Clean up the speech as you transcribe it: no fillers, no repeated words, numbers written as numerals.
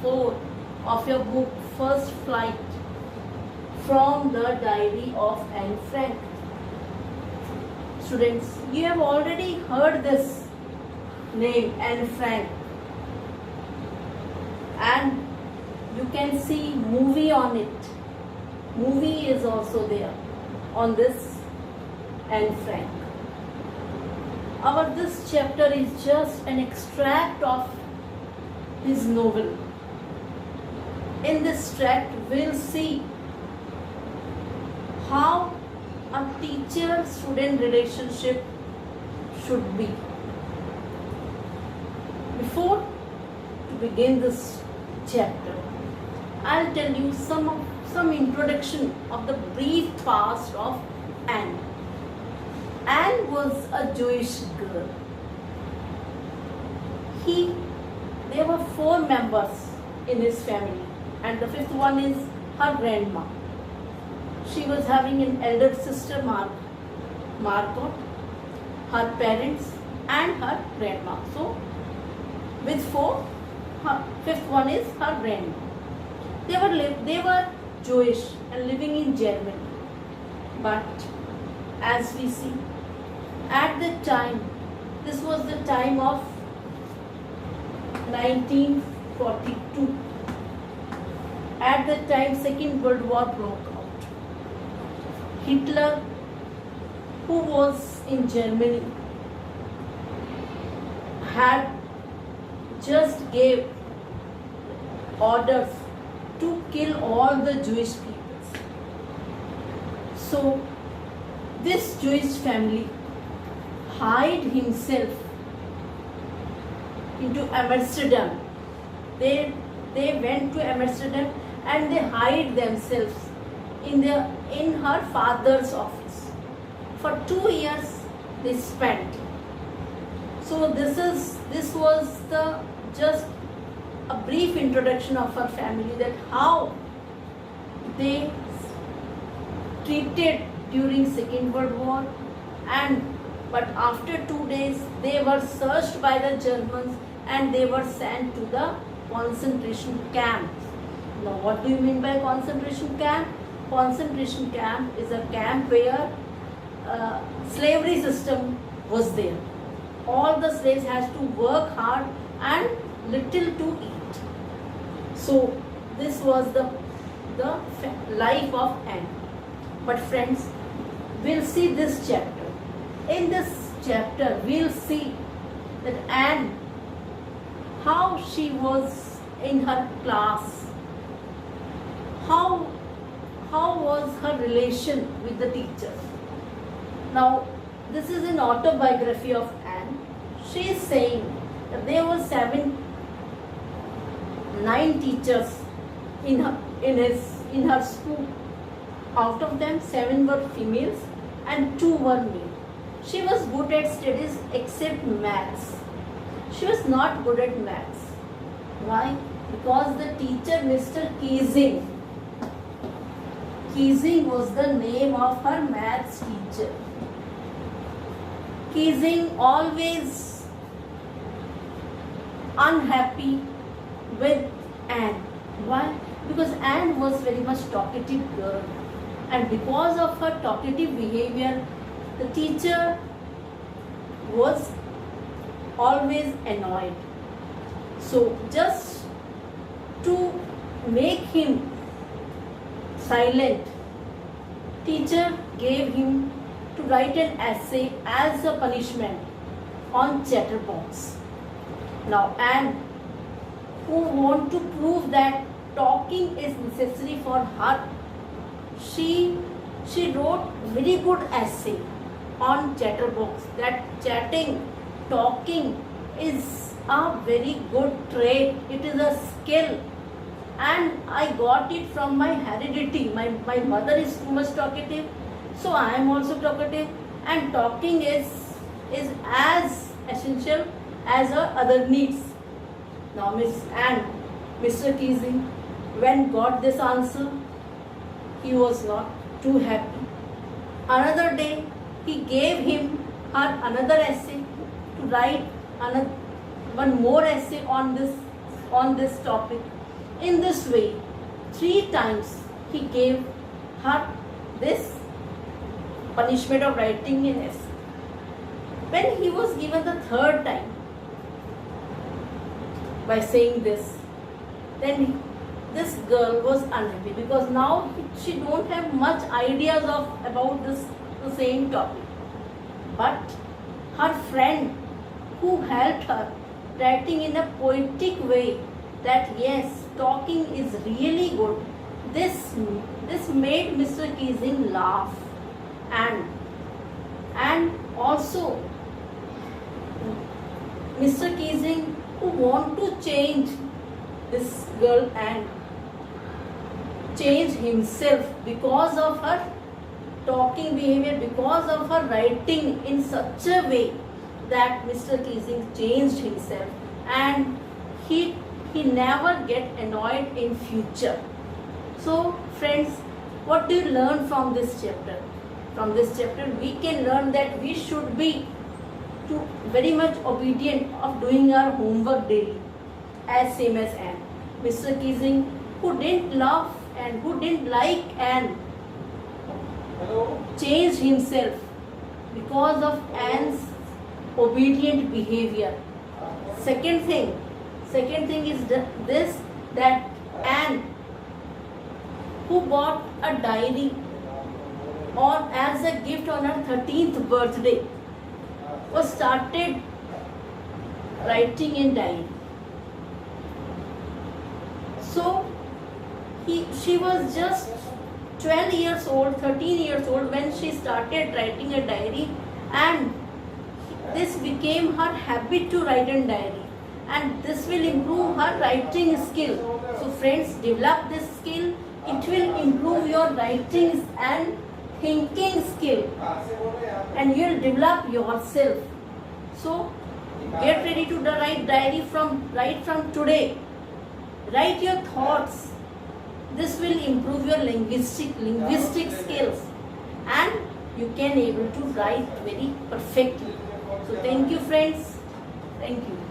4 of your book First Flight from the Diary of Anne Frank. Students, you have already heard this name, Anne Frank, and you can see movie on it. Movie is also there on this Anne Frank. This chapter is just an extract of his novel. In this tract, we'll see how a teacher-student relationship should be. Before to begin this chapter, I'll tell you some introduction of the brief past of Anne. Anne was a Jewish girl. There were 4 members in his family, and the 5th one is her grandma. She was having an elder sister, Margot, her parents, and her grandma. So, with 4, her 5th one is her grandma. They were Jewish and living in Germany. But as we see, at the time, this was the time of 1942. At the time, Second World War broke out. Hitler, who was in Germany, had just gave orders to kill all the Jewish people. So, this Jewish family hid himself into Amsterdam. They went to Amsterdam and they hid themselves in her father's office. For 2 years they spent. So this was just a brief introduction of her family, that how they treated during Second World War, but after 2 days they were searched by the Germans and they were sent to the concentration camps. Now, what do you mean by concentration camp? Concentration camp is a camp where slavery system was there. All the slaves has to work hard and little to eat. So this was the life of Anne. But friends, we'll see this chapter. In this chapter, we'll see that Anne, how she was in her class, how was her relation with the teachers. Now, this is an autobiography of Anne. She is saying that there were 9 teachers in her school. Out of them, 7 were females and 2 were male. She was good at studies except maths. She was not good at maths. Why? Because the teacher, Mr. Kiesing was the name of her maths teacher. Kiesing always unhappy with Anne. Why? Because Anne was very much talkative girl, and because of her talkative behavior, the teacher was always annoyed. So just to make him silent, teacher gave him to write an essay as a punishment on chatterbox. Now Anne, who want to prove that talking is necessary for her, she wrote very good essay on chatterbox, that talking is a very good trait. It is a skill, and I got it from my heredity. My mother is too much talkative, so I am also talkative, and talking is as essential as her other needs. Now Miss Anne, Mr. Kiesing, when got this answer, he was not too happy. Another day, he gave her another essay to write one more essay on this topic. In this way, 3 times he gave her this punishment of writing an essay. When he was given the 3rd time by saying this, then this girl was unhappy because now she don't have much ideas of about the same topic. But her friend who helped her writing in a poetic way that yes, talking is really good. This made Mr. Keesing laugh, and also Mr. Keesing who want to change this girl and change himself because of her talking behavior, because of her writing in such a way that Mr. Keesing changed himself, and he never get annoyed in future. So friends, what do you learn from this chapter? From this chapter we can learn that we should be very much obedient of doing our homework daily, as same as Anne. Mr. Keesing, who didn't love and who didn't like Anne, changed himself because of Anne's obedient behavior. Second thing is this, that Anne, who bought a diary as a gift on her 13th birthday, was started writing in diary. So she was just 12 years old, 13 years old when she started writing a diary, and this became her habit to write in diary, and this will improve her writing skill. So friends, develop this skill. It will improve your writing and thinking skill, and you will develop yourself. So get ready to write diary right from today. Write your thoughts. This will improve your linguistic skills, and you can able to write very perfectly. So thank you friends. Thank you.